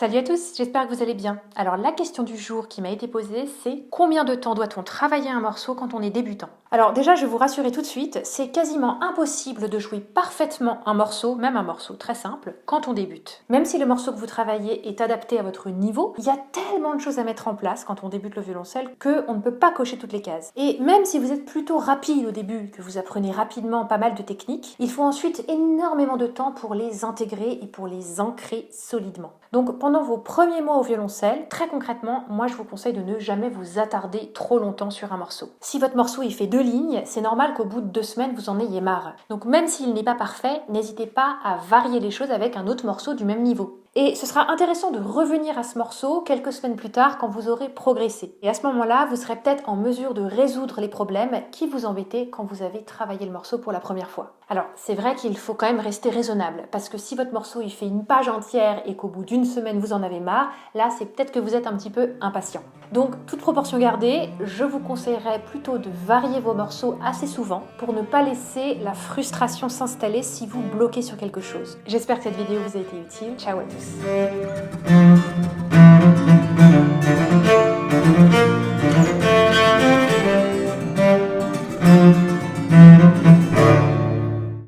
Salut à tous, j'espère que vous allez bien. Alors la question du jour qui m'a été posée, c'est combien de temps doit-on travailler un morceau quand on est débutant? Alors déjà, je vais vous rassurer tout de suite, c'est quasiment impossible de jouer parfaitement un morceau, même un morceau très simple, quand on débute. Même si le morceau que vous travaillez est adapté à votre niveau, il y a tellement de choses à mettre en place quand on débute le violoncelle qu'on ne peut pas cocher toutes les cases. Et même si vous êtes plutôt rapide au début, que vous apprenez rapidement pas mal de techniques, il faut ensuite énormément de temps pour les intégrer et pour les ancrer solidement. Donc pendant vos premiers mois au violoncelle, très concrètement, moi je vous conseille de ne jamais vous attarder trop longtemps sur un morceau. Si votre morceau il fait 2 lignes, c'est normal qu'au bout de 2 semaines vous en ayez marre. Donc même s'il n'est pas parfait, n'hésitez pas à varier les choses avec un autre morceau du même niveau. Et ce sera intéressant de revenir à ce morceau quelques semaines plus tard quand vous aurez progressé. Et à ce moment-là, vous serez peut-être en mesure de résoudre les problèmes qui vous embêtaient quand vous avez travaillé le morceau pour la première fois. Alors, c'est vrai qu'il faut quand même rester raisonnable, parce que si votre morceau il fait une page entière et qu'au bout d'une semaine vous en avez marre, là c'est peut-être que vous êtes un petit peu impatient. Donc, toute proportion gardée, je vous conseillerais plutôt de varier vos morceaux assez souvent pour ne pas laisser la frustration s'installer si vous bloquez sur quelque chose. J'espère que cette vidéo vous a été utile. Ciao à tous.